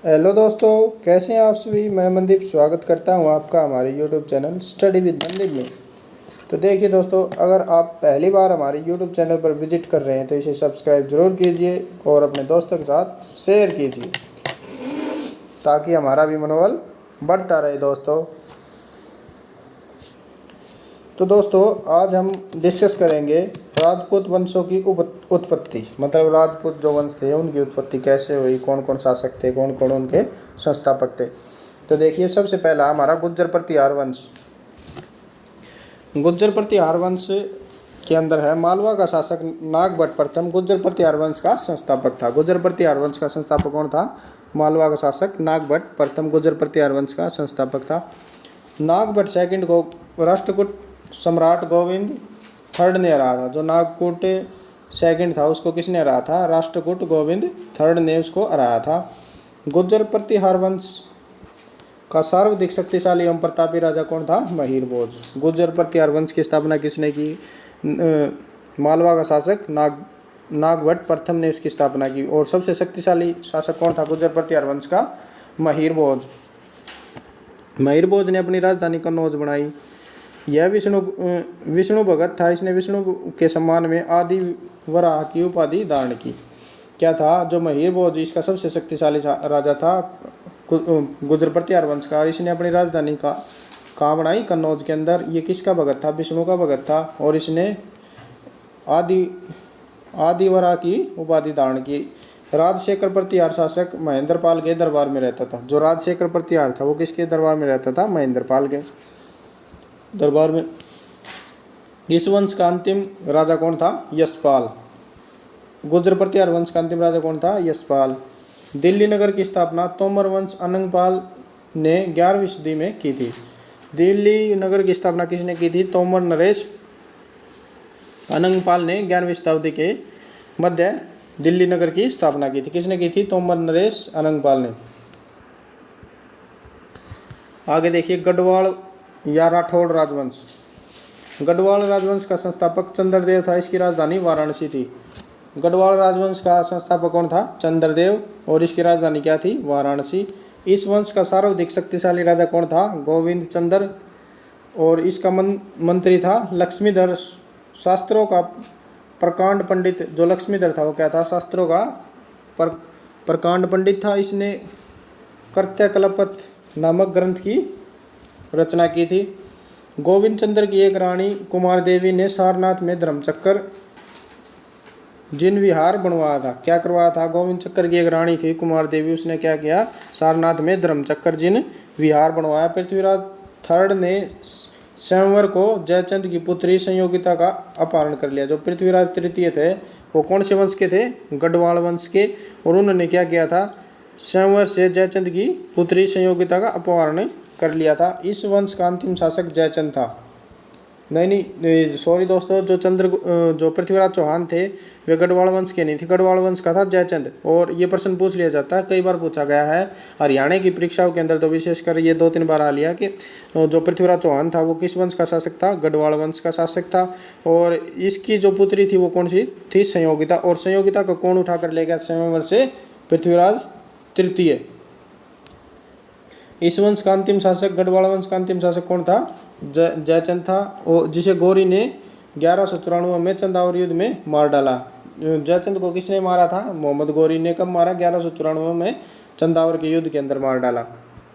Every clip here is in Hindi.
हेलो दोस्तों, कैसे हैं आप सभी। मैं मनदीप स्वागत करता हूं आपका हमारे YouTube channel study with Mandeep में। तो देखिए दोस्तों, अगर आप पहली बार हमारे यूट्यूब चैनल पर विजिट कर रहे हैं तो इसे सब्सक्राइब ज़रूर कीजिए और अपने दोस्तों के साथ शेयर कीजिए ताकि हमारा भी मनोबल बढ़ता रहे दोस्तों। तो दोस्तों, आज हम डिस्कस करेंगे राजपूत वंशों की उत्पत्ति, मतलब राजपूत जो वंश थे उनकी उत्पत्ति कैसे हुई, कौन कौन शासक थे, कौन कौन उनके संस्थापक थे। तो देखिए, सबसे पहला हमारा गुर्जर प्रतिहार वंश। गुर्जर प्रतिहार वंश के अंदर है मालवा का शासक नागभट्ट प्रथम गुर्जर प्रतिहार वंश का संस्थापक था। गुर्जर प्रतिहार वंश का संस्थापक कौन था? मालवा का शासक नागभट्ट प्रथम गुर्जर प्रतिहार वंश का संस्थापक था। नागभट्ट सेकंड को राष्ट्रकूट सम्राट गोविंद थर्ड ने हराया था। जो नागकूट सेकंड था उसको किसने हराया था? राष्ट्रकूट गोविंद थर्ड ने उसको हराया था। गुर्जर प्रतिहार वंश का सर्वाधिक शक्तिशाली एवं प्रतापी राजा कौन था? महिर भोज। गुर्जर प्रतिहार वंश की स्थापना किसने की? मालवा का शासक नागभट्ट प्रथम ने उसकी स्थापना की। और सबसे शक्तिशाली शासक कौन था गुर्जर प्रतिहार वंश का? महिर भोज। महिर भोज ने अपनी राजधानी कन्नौज बनाई। यह विष्णु भगत था। इसने विष्णु के सम्मान में आदि वराह की उपाधि धारण की। क्या था? जो महिर भोज इसका सबसे शक्तिशाली राजा था गुर्जर प्रतिहार वंश का। इसने अपनी राजधानी कहाँ बनाई? कन्नौज के अंदर। ये किसका भगत था? विष्णु का भगत था। और इसने आदि वराह की उपाधि धारण की। राजशेखर प्रतिहार शासक महेंद्रपाल के दरबार में रहता था। जो राजशेखर प्रतिहार था वो किसके दरबार में रहता था? महेंद्रपाल के दरबार में। इस वंश का अंतिम राजा कौन था? यशपाल। गुर्जर प्रतिहार वंश का अंतिम राजा कौन था? यशपाल। दिल्ली नगर की स्थापना तोमर वंश अनंगपाल ने 11वीं सदी में की थी। दिल्ली नगर की स्थापना किसने की थी? तोमर नरेश अनंगपाल ने 11वीं शताब्दी के मध्य दिल्ली नगर की स्थापना की थी। किसने की थी? तोमर नरेश अनंगपाल ने। आगे देखिए, गढ़वाल या राठौड़ राजवंश। गढ़वाल राजवंश का संस्थापक चंद्रदेव था। इसकी राजधानी वाराणसी थी। गढ़वाल राजवंश का संस्थापक कौन था? चंद्रदेव। और इसकी राजधानी क्या थी? वाराणसी। इस वंश का सर्वाधिक शक्तिशाली राजा कौन था? गोविंद चंद्र। और इसका मंत्री था लक्ष्मीधर। शास्त्रों का प्रकांड पंडित जो लक्ष्मीधर था वो क्या था? शास्त्रों का प्रकांड पंडित था। इसने कर्त्यकल्पत नामक ग्रंथ की रचना की थी। गोविंद चंद्र की एक रानी कुमार देवी ने सारनाथ में धर्मचक्र जिन विहार बनवाया था। क्या करवाया था? गोविंद चक्र की एक रानी थी कुमार देवी, उसने क्या किया? सारनाथ में धर्मचक्र जिन विहार बनवाया। पृथ्वीराज थर्ड ने स्वयंवर को जयचंद की पुत्री संयोगिता का अपहरण कर लिया। जो पृथ्वीराज तृतीय थे वो कौन से वंश के थे? गढ़वाल वंश के। और उन्होंने क्या किया था? स्वयंवर से जयचंद की पुत्री संयोगिता का अपहरण कर लिया था। इस वंश का अंतिम शासक जयचंद था। नहीं, सॉरी दोस्तों, जो पृथ्वीराज चौहान थे वे गढ़वाल वंश के नहीं थे। गढ़वाल वंश का था जयचंद। और ये प्रश्न पूछ लिया जाता है, कई बार पूछा गया है हरियाणा की परीक्षाओं के अंदर, तो विशेषकर ये 2-3 बार आ लिया कि जो पृथ्वीराज चौहान था वो किस वंश का शासक था? गढ़वाल वंश का शासक था। और इसकी जो पुत्री थी वो कौन सी थी? संयोगिता। और संयोगिता को कौन उठा कर ले गया स्वयंवर से? पृथ्वीराज तृतीय। इस वंश का अंतिम शासक, गढ़वाल वंश का अंतिम शासक कौन था? जयचंद था। और जिसे गौरी ने 1194 में चंदावर युद्ध में मार डाला। जयचंद को किसने मारा था? मोहम्मद गौरी ने। कब मारा? 1194 में चंदावर के युद्ध के अंदर मार डाला।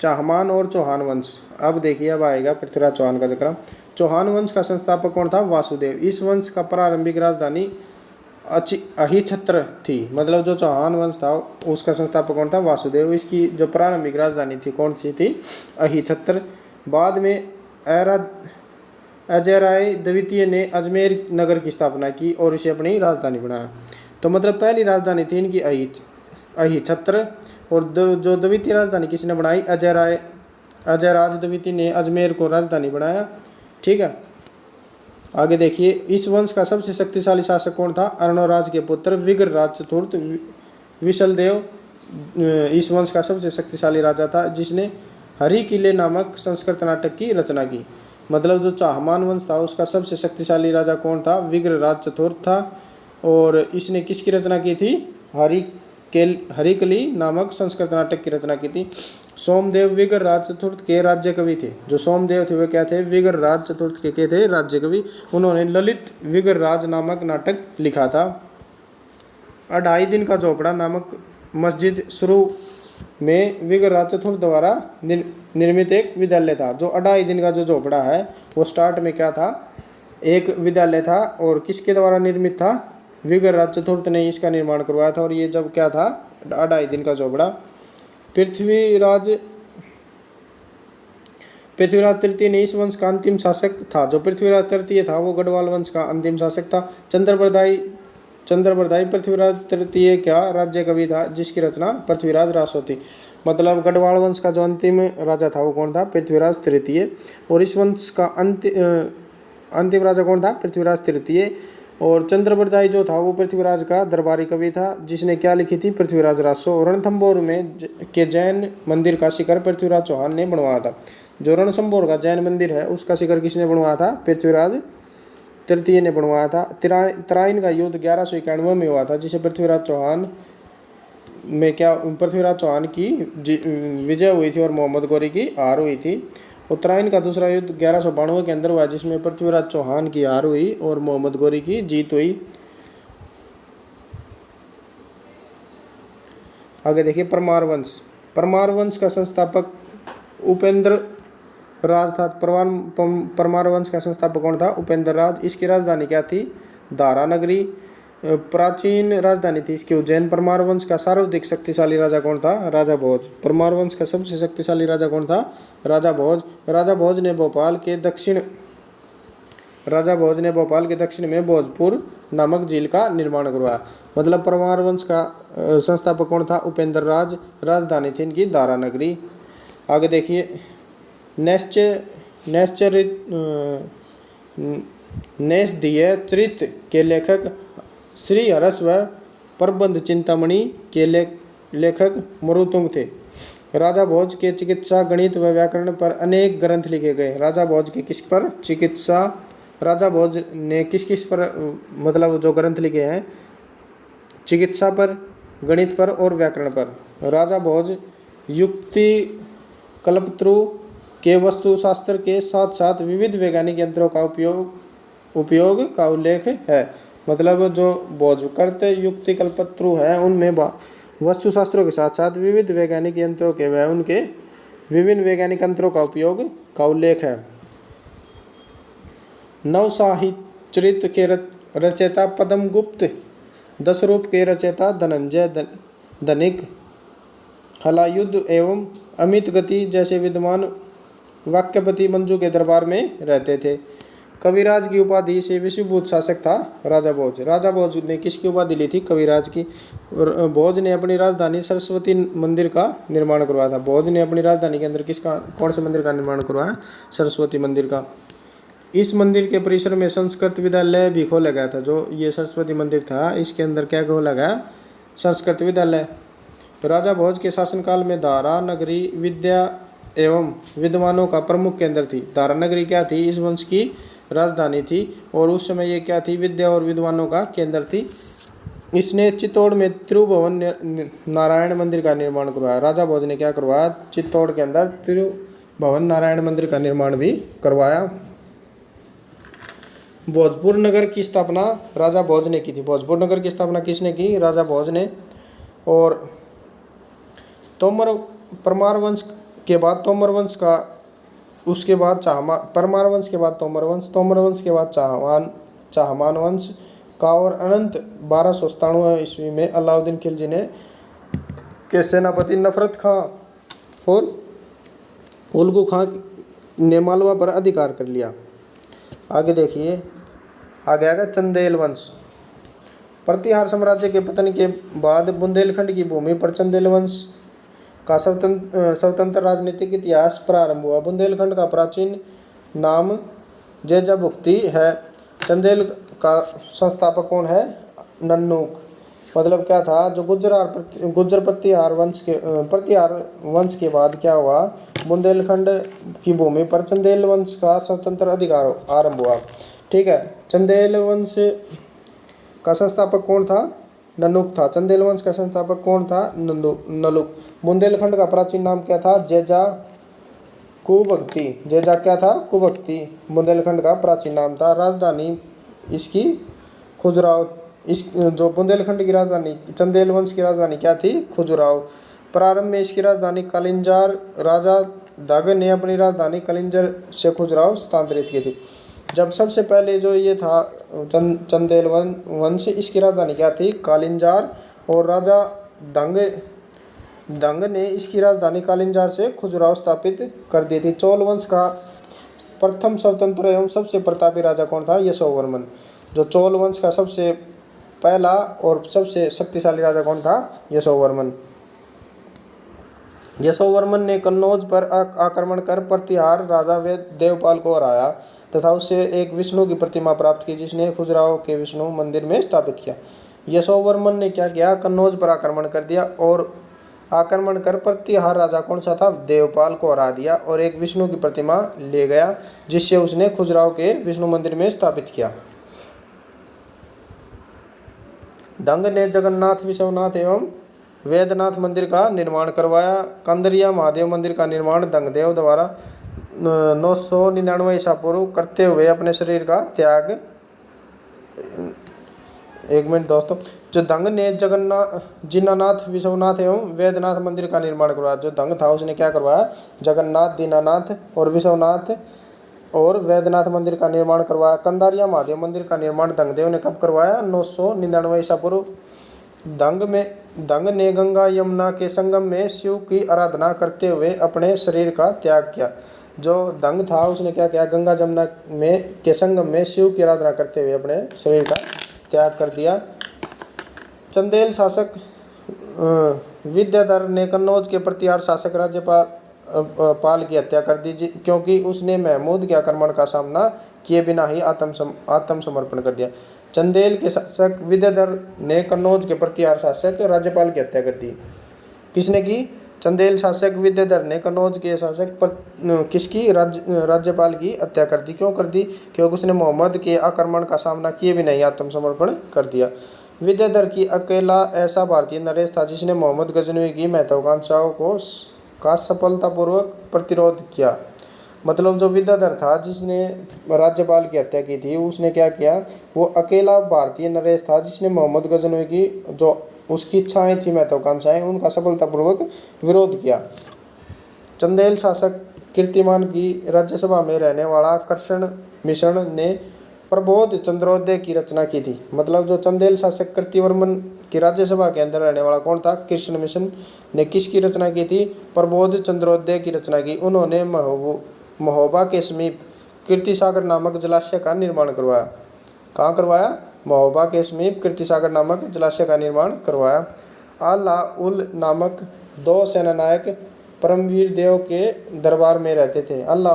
चाहमान और चौहान वंश। अब देखिए, अब आएगा पृथ्वीराज चौहान का जिक्र। चौहान वंश का संस्थापक कौन था? वासुदेव। इस वंश का प्रारंभिक राजधानी अहिछत्र थी। मतलब जो चौहान वंश था उसका संस्थापक कौन था? वासुदेव। इसकी जो प्रारंभिक राजधानी थी कौन सी थी? अहिछत्र। बाद में अजय राय द्वितीय ने अजमेर नगर की स्थापना की और इसे अपनी राजधानी बनाया। तो मतलब पहली राजधानी थी इनकी अहिछत्र। और जो द्वितीय राजधानी किसने बनाई? अजय राज द्वितीय ने अजमेर को राजधानी बनाया। ठीक है, आगे देखिए, इस वंश का सबसे शक्तिशाली शासक कौन था? अर्णोराज के पुत्र विग्रराज चतुर्थ विशलदेव इस वंश का सबसे शक्तिशाली राजा था, जिसने हरि किले नामक संस्कृत नाटक की रचना की। मतलब जो चाहमान वंश था उसका सबसे शक्तिशाली राजा कौन था? विग्रराज चतुर्थ था। और इसने किसकी रचना की थी? हरिकली नामक संस्कृत नाटक की रचना की थी। सोमदेव विगर राज चतुर्थ के राज्य कवि थे। जो सोमदेव थे वे क्या थे? विगर राज चतुर्थ के थे राज्य कवि। उन्होंने ललित विगर राज नामक नाटक लिखा था। 2.5 दिन का झोपड़ा नामक मस्जिद शुरू में विगर राज चतुर्थ द्वारा निर्मित एक विद्यालय था। जो 2.5 दिन का जो झोपड़ा है वो स्टार्ट में क्या था? एक विद्यालय था। और किसके द्वारा निर्मित था? विगर राज चतुर्थ ने इसका निर्माण करवाया था। और ये जब क्या था? 2.5 दिन का झोपड़ा। पृथ्वीराज तृतीय ने इस वंश का अंतिम शासक था। जो पृथ्वीराज तृतीय था वो गढ़वाल वंश का अंतिम शासक था। चंद्रबरदाई पृथ्वीराज तृतीय का राज्य कवि था, जिसकी रचना पृथ्वीराज रासो थी। मतलब गढ़वाल वंश का जो अंतिम राजा था वो कौन था? पृथ्वीराज तृतीय। और इस वंश का अंतिम राजा कौन था? पृथ्वीराज तृतीय। और चंद्रबरदाई जो था वो पृथ्वीराज का दरबारी कवि था, जिसने क्या लिखी थी? पृथ्वीराज रासो। और रणथंभौर में के जैन मंदिर का शिखर पृथ्वीराज चौहान ने बनवाया था। जो रणथंभौर का जैन मंदिर है उसका शिखर किसने बनवाया था? पृथ्वीराज तृतीय ने बनवाया था। तराइन का युद्ध 1191 में हुआ था, जिसे पृथ्वीराज चौहान की विजय हुई थी और मोहम्मद गौरी की हार हुई थी। उत्तरायण का दूसरा युद्ध 1192 के अंदर हुआ, जिसमें पृथ्वीराज चौहान की हार हुई और मोहम्मद गौरी की जीत हुई। आगे देखिए परमार वंश। परमार वंश का संस्थापक उपेंद्र राज था। परमार वंश का संस्थापक कौन था? उपेंद्र राज। इसकी राजधानी क्या थी? दारा नगरी प्राचीन राजधानी थी इसकी उज्जैन। परमार वंश का सर्वाधिक शक्तिशाली राजा कौन था? राजा भोज। परमार वंश का सबसे शक्तिशाली राजा कौन था? राजा भोज। राजा भोज ने भोपाल के दक्षिण में भोजपुर नामक झील का निर्माण करवाया। मतलब परमार वंश का संस्थापक कौन था? उपेंद्र राज। राजधानी थी इनकी दारा नगरी। आगे देखिए नैषधीय चरित के लेखक श्री हर्ष व प्रबंध चिंतामणि के लेखक मरुतुंग थे। राजा भोज के चिकित्सा, गणित व व्याकरण पर अनेक ग्रंथ लिखे गए। राजा भोज के किस पर? चिकित्सा। राजा भोज ने किस पर मतलब जो ग्रंथ लिखे हैं? चिकित्सा पर, गणित पर और व्याकरण पर। राजा भोज युक्ति कल्पत्रु के वस्तुशास्त्र के साथ साथ विविध वैज्ञानिक यंत्रों का उपयोग का उल्लेख है। मतलब जो भोजकर्त युक्ति कल्पत्रु है उनमें वस्तुशास्त्रों के साथ साथ विविध वैज्ञानिक यंत्रों के व उनके विभिन्न वैज्ञानिक यंत्रों का उपयोग का उल्लेख है। नवसाहिचरित के रचयिता पद्मगुप्त, दशरूप के रचयिता धनंजय धनिक, हलायुद्ध एवं अमित गति जैसे विद्वान वाक्यपति मंजू के दरबार में रहते थे। कविराज की उपाधि से विश्वभूत शासक था राजा भोज। राजा भोज ने किसकी उपाधि ली थी? कविराज की। भोज ने अपनी राजधानी सरस्वती मंदिर का निर्माण करवाया था। भोज ने अपनी राजधानी के अंदर कौन से मंदिर का निर्माण करवाया? सरस्वती मंदिर का। इस मंदिर के परिसर में संस्कृत विद्यालय भी खोला गया था। जो ये सरस्वती मंदिर था इसके अंदर क्या खोला गया? संस्कृत विद्यालय। राजा भोज के शासनकाल में दारा नगरी विद्या एवं विद्वानों का प्रमुख केंद्र थी। दारा नगरी क्या थी? इस वंश की राजधानी थी और उस समय ये क्या थी? विद्या और विद्वानों का केंद्र थी। इसने चित्तौड़ में त्रिभुवन नारायण मंदिर का निर्माण करवाया। राजा भोज ने क्या करवाया? चित्तौड़ के अंदर त्रिभुवन नारायण मंदिर का निर्माण भी करवाया। भोजपुर नगर की स्थापना राजा भोज ने की थी। भोजपुर नगर की स्थापना किसने की? राजा भोज ने। और परमार वंश के बाद तोमर वंश का, उसके बाद परमार वंश के बाद तोमर वंश के बाद चाहमान वंश का और अनंत 1297 ईस्वी में अलाउद्दीन खिलजी ने के सेनापति नफरत खां और उल्गू खां ने मालवा पर अधिकार कर लिया। आगे देखिए, आगे आगे चंदेल वंश। प्रतिहार साम्राज्य के पतन के बाद बुंदेलखंड की भूमि पर चंदेल वंश का स्वतंत्र राजनीतिक इतिहास प्रारंभ हुआ। बुंदेलखंड का प्राचीन नाम जैजाभुक्ति है। चंदेल का संस्थापक कौन है? नन्नूक। मतलब क्या था? जो गुर्जर प्रतिहार वंश के बाद क्या हुआ? बुंदेलखंड की भूमि पर चंदेल वंश का स्वतंत्र अधिकार आरंभ हुआ। ठीक है। चंदेल वंश का संस्थापक कौन था? ननुक था। चंदेल वंश का संस्थापक कौन था? नलुक। बुंदेलखंड का प्राचीन नाम क्या था? जेजा कुभक्ति। जेजा क्या था? कुभक्ति बुंदेलखंड का प्राचीन नाम था। राजधानी इसकी खुजराहो। इस जो बुंदेलखंड की राजधानी, चंदेल वंश की राजधानी क्या थी? खुजराहो। प्रारंभ में इसकी राजधानी कालिंजार, राजा दाग ने अपनी राजधानी कलिंजर से खुजराहो स्थानांतरित की थी। जब सबसे पहले जो ये था चंदेल वंश, इसकी राजधानी क्या थी? कालिंजार, और राजा दंग ने इसकी राजधानी कालिंजार से खुजराहो स्थापित कर दी थी। चोल वंश का प्रथम स्वतंत्र एवं सबसे प्रतापी राजा कौन था? यशोवर्मन। जो चोल वंश का सबसे पहला और सबसे शक्तिशाली राजा कौन था? यशोवर्मन। यशोवर्मन ने कन्नौज पर आक्रमण कर प्रतिहार राजा देवपाल को हराया तथा उससे एक विष्णु की प्रतिमा प्राप्त की, जिसने खुजराहो के विष्णु मंदिर में स्थापित किया। यशोवर्मन ने क्या किया? कन्नौज पर आक्रमण कर दिया और आक्रमण कर प्रतिहार राजा कौन सा था? देवपाल को हरा दिया और एक विष्णु की प्रतिमा ले गया, जिससे उसने खुजराहो के विष्णु मंदिर में स्थापित किया। दंग ने जगन्नाथ, विश्वनाथ एवं वैद्यनाथ मंदिर का निर्माण करवाया। कंदरिया महादेव मंदिर का निर्माण दंगदेव द्वारा 999 ईसा पूर्व करते हुए अपने शरीर का त्याग। एक मिनट दोस्तों, जो दंग ने जगन्नाथ, जिनानाथ, विश्वनाथ एवं वैद्यनाथ मंदिर का निर्माण करवाया। जो दंग था उसने क्या करवाया? जगन्नाथ, दीनानाथ और विश्वनाथ और वैद्यनाथ मंदिर का निर्माण करवाया। कंदारिया महादेव मंदिर का निर्माण दंगदेव ने कब करवाया? 999 ईसा पूर्व। दंग ने गंगा यमुना के संगम में शिव की आराधना करते हुए अपने शरीर का त्याग किया। जो दंग था उसने क्या किया? गंगा जमुना में के संगम में शिव की आराधना करते हुए अपने शरीर का त्याग कर दिया। चंदेल शासक विद्याधर ने कन्नौज के प्रतिहार शासक राज्यपाल की हत्या कर दी, क्योंकि उसने महमूद के आक्रमण का सामना किए बिना ही आत्मसमर्पण कर दिया। चंदेल के शासक विद्याधर ने कन्नौज के प्रतिहार शासक राज्यपाल की हत्या कर दी। किसने की? चंदेल शासक विद्याधर ने कन्नौज के शासक किसकी? राज्यपाल की हत्या कर दी। क्यों कर दी? क्योंकि उसने मोहम्मद के आक्रमण का सामना किए बिना ही आत्मसमर्पण कर दिया। विद्याधर की अकेला ऐसा भारतीय नरेश था जिसने मोहम्मद गजनवी की महत्वाकांक्षाओं का सफलतापूर्वक प्रतिरोध किया। मतलब जो विद्याधर था जिसने राज्यपाल की हत्या की थी, उसने क्या किया? वो अकेला भारतीय नरेश था जिसने मोहम्मद गजनवी की जो उसकी इच्छाएं थी, महत्वाकांक्षाएं, उनका सफलतापूर्वक विरोध किया। चंदेल शासक कीर्तिमान की राज्यसभा में रहने वाला कृष्ण मिश्र ने प्रबोध चंद्रोदय की रचना की थी। मतलब जो चंदेल शासक कीर्तिवर्मन की राज्यसभा के अंदर रहने वाला कौन था? कृष्ण मिश्र ने किसकी रचना की थी? प्रबोध चंद्रोदय की रचना की। उन्होंने महोबा के समीप कीर्तिसागर नामक जलाशय का निर्माण करवाया। कहाँ करवाया? महोबा के समीप कीर्तिसागर नामक जलाशय का निर्माण करवाया। अल्लाह उल नामक दो सेनानायक परमवीर देव के दरबार में रहते थे। अल्लाह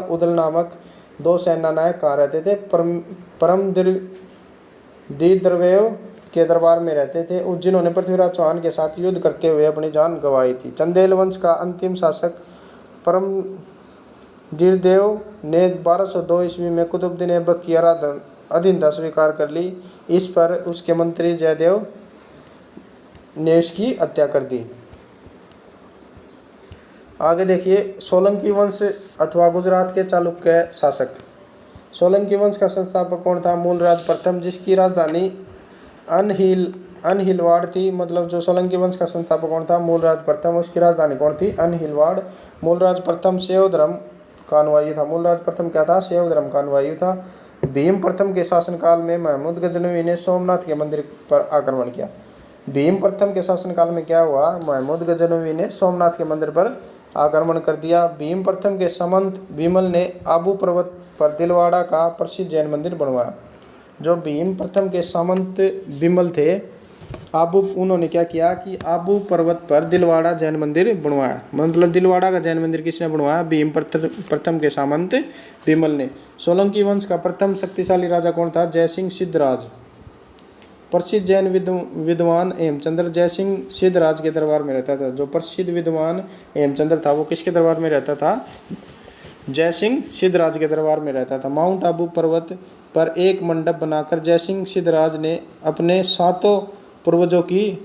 उदल नामक दो सेनानायक कहाँ रहते थे? परमदीद्रवेव के दरबार में रहते थे, जिन्होंने पृथ्वीराज चौहान के साथ युद्ध करते हुए अपनी जान गंवाई थी। चंदेल वंश का अंतिम शासक परमदीद्रदेव ने 1202 ईस्वी में कुतुबुद्दीन ऐबक की अधीनता स्वीकार कर ली। इस पर उसके मंत्री जयदेव ने उसकी हत्या कर दी। आगे देखिए, सोलंकी वंश अथवा गुजरात के चालुक्य शासक। सोलंकी वंश का संस्थापक कौन था? मूलराज प्रथम, जिसकी राजधानी अनहिलवाड़ थी। मतलब जो सोलंकी वंश का संस्थापक कौन था? मूलराज प्रथम, उसकी राजधानी कौन थी? अनहिलवाड़। मूलराज प्रथम शैव धर्म का अनुयायी था। मूलराज प्रथम क्या था? शैव धर्म का अनुयायी था। भीम प्रथम के शासनकाल में महमूद गजनवी ने सोमनाथ के मंदिर पर आक्रमण किया। भीम प्रथम के शासनकाल में क्या हुआ? महमूद गजनवी ने सोमनाथ के मंदिर पर आक्रमण कर दिया। भीम प्रथम के समंत विमल ने आबू पर्वत पर दिलवाड़ा का प्रसिद्ध जैन मंदिर बनवाया। जो भीम प्रथम के सामंत विमल थे, उन्होंने क्या किया कि आबू पर्वत पर दिलवाड़ा जैन मंदिर बनवाया। मतलब दिलवाड़ा का जैन मंदिर किसने बनवाया? भीम प्रथम के सामंत विमल ने। सोलंकी वंश का प्रथम शक्तिशाली राजा कौन था? जयसिंह सिद्धराज। प्रसिद्ध जैन विद्वान हेमचंद्र जयसिंह सिद्धराज के दरबार में रहता था। जो प्रसिद्ध विद्वान हेमचंद्र था वो किसके दरबार में रहता था? जयसिंह सिद्धराज के दरबार में रहता था। माउंट आबू पर्वत पर एक मंडप बनाकर जयसिंह सिद्धराज ने अपने 7 पूर्वजों की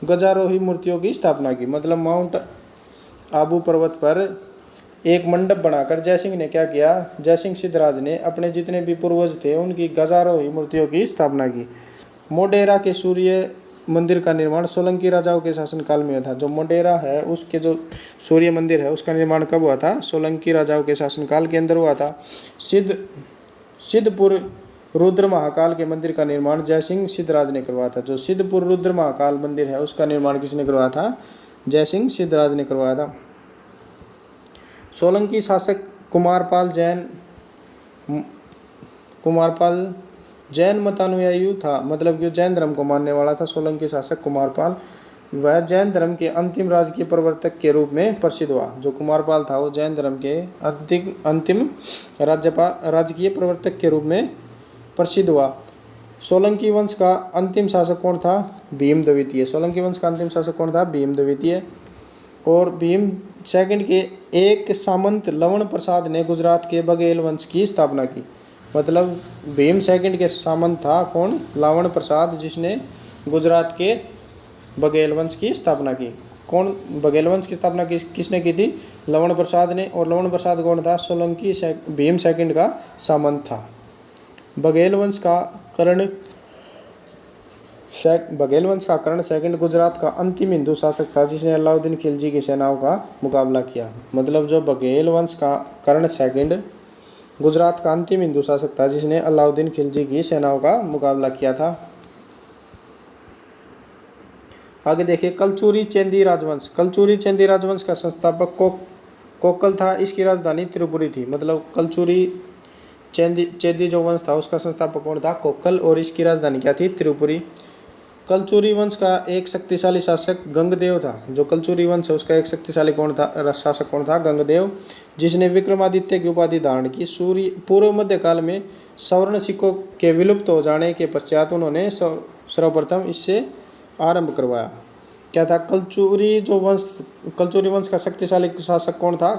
गजारोही मूर्तियों की स्थापना की। मतलब माउंट आबू पर्वत पर एक मंडप बनाकर जयसिंह ने क्या किया, जयसिंह सिद्धराज ने अपने जितने भी पूर्वज थे उनकी गजारोही मूर्तियों की स्थापना की। मोढेरा के सूर्य मंदिर का निर्माण सोलंकी राजाओं के शासनकाल में हुआ था। जो मोढेरा है उसके जो सूर्य मंदिर है उसका निर्माण कब हुआ था, सोलंकी राजाओं के शासनकाल के अंदर हुआ था। सिद्धपुर रुद्र महाकाल के मंदिर का निर्माण जयसिंह सिद्धराज ने करवाया था। जो सिद्धपुर रुद्र महाकाल मंदिर है उसका निर्माण किसने करवाया था, जयसिंह सिद्धराज ने करवाया था। सोलंकी शासक कुमारपाल जैन मतानुयायी था। मतलब कि जैन धर्म को मानने वाला था। सोलंकी शासक कुमारपाल वह जैन धर्म के अंतिम राजकीय प्रवर्तक के रूप में प्रसिद्ध हुआ। जो कुमारपाल था वो जैन धर्म के अंतिम राजकीय प्रवर्तक के रूप में प्रसिद्ध हुआ। सोलंकी वंश का अंतिम शासक कौन था, भीम द्वितीय। सोलंकी वंश का अंतिम शासक कौन था, भीम द्वितीय। और भीम सेकंड के एक सामंत लवण प्रसाद ने गुजरात के बघेल वंश की स्थापना की। मतलब भीम सेकंड के सामंत था कौन, लवण प्रसाद, जिसने गुजरात के बघेल वंश की स्थापना की। कौन बघेल वंश की स्थापना किसने की थी, लवण प्रसाद ने। और लवण प्रसाद कौन था, सोलंकी भीम सेकंड का सामंत था। बघेल वंश का कर्ण सेकंड गुजरात का अंतिम हिंदू शासक था जिसने अलाउद्दीन खिलजी की सेनाओं का मुकाबला किया। मतलब जो बघेल वंश का कर्ण सेकंड गुजरात का अंतिम हिंदू शासक था जिसने अलाउद्दीन खिलजी की सेनाओं का मुकाबला किया था। आगे देखिए कलचुरी चेंदी राजवंश। कलचुरी चेंदी राजवंश का संस्थापक कोकल था। इसकी राजधानी त्रिपुरी थी। मतलब कलचुरी चेंदी जो वंश था उसका संस्थापक कौन था, कोकल। और इसकी राजधानी क्या थी, त्रिपुरी। कलचुरी वंश का एक शक्तिशाली शासक गंगदेव था। जो कलचुरी वंश है उसका एक शक्तिशाली शासक कौन था, गंगदेव, जिसने विक्रमादित्य की उपाधि धारण की। पूर्व मध्यकाल में सवर्ण सिक्कों के विलुप्त हो जाने के पश्चात उन्होंने सर्वप्रथम इससे आरंभ करवाया। क्या था, कलचुरी वंश का शक्तिशाली शासक कौन था,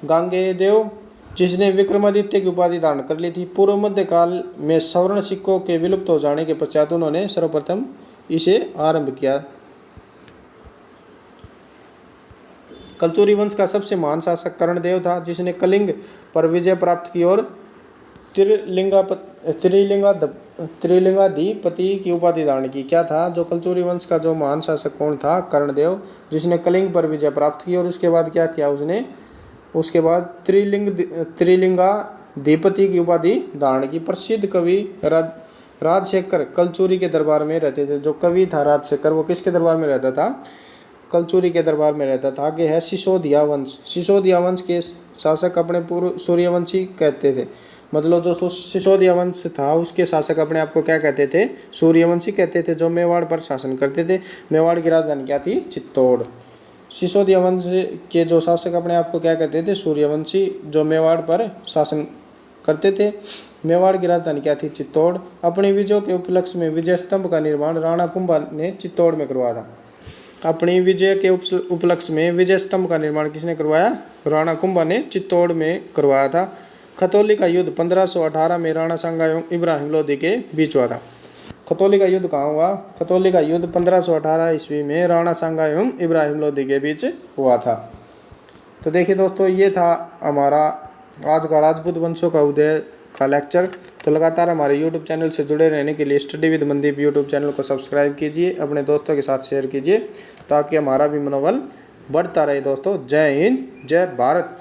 गांगेयदेव, जिसने विक्रमादित्य की उपाधि धारण कर ली थी। पूर्व मध्यकाल में सवर्ण सिक्कों के विलुप्त हो जाने के पश्चात उन्होंने सर्वप्रथम इसे आरंभ किया। कलचुरी वंश का सबसे महान शासक कर्णदेव था जिसने कलिंग पर विजय प्राप्त की और त्रिलिंगाधिपति की उपाधि धारण की। क्या था, जो कलचुरी वंश का जो महान शासक कौन था, कर्णदेव, जिसने कलिंग पर विजय प्राप्त की और उसके बाद क्या किया उसने, उसके बाद त्रिलिंगाधिपति की उपाधि धारण की। प्रसिद्ध कवि राजशेखर कलचुरी के दरबार में रहते थे। जो कवि था राजशेखर वो किसके दरबार में रहता था, कलचुरी के दरबार में रहता था। आगे है सिसोदिया वंश। सिसोदिया वंश के शासक अपने पूर्व सूर्यवंशी कहते थे। मतलब जो सिसोदिया वंश था उसके शासक अपने आप को क्या कहते थे, सूर्यवंशी कहते थे, जो मेवाड़ पर शासन करते थे। मेवाड़ की राजधानी क्या थी, चित्तौड़। सिसोदिया वंश के जो शासक अपने आप को क्या कहते थे, सूर्यवंशी, जो मेवाड़ पर शासन करते थे। मेवाड़ की राजधानी क्या थी, चित्तौड़। अपनी विजयों के उपलक्ष्य में विजय स्तंभ का निर्माण राणा कुंभा ने चित्तौड़ में करवाया था। अपनी विजय के उपलक्ष्य में विजय स्तंभ का निर्माण किसने करवाया, राणा कुंभा ने चित्तौड़ में करवाया था। खतौली का युद्ध 1518 में राणा सांगा एवं इब्राहिम लोधी के बीच हुआ था। खतौली का युद्ध कहाँ हुआ, खतौली का युद्ध 1518 ईस्वी में राणा सांगा एवं इब्राहिम लोधी के बीच हुआ था। तो देखिए दोस्तों, ये था हमारा आज का राजपूत वंशों का उदय का लेक्चर। तो लगातार हमारे YouTube चैनल से जुड़े रहने के लिए study with Mandeep YouTube channel को सब्सक्राइब कीजिए, अपने दोस्तों के साथ शेयर कीजिए ताकि हमारा भी मनोबल बढ़ता रहे। दोस्तों, जय हिंद, जय भारत।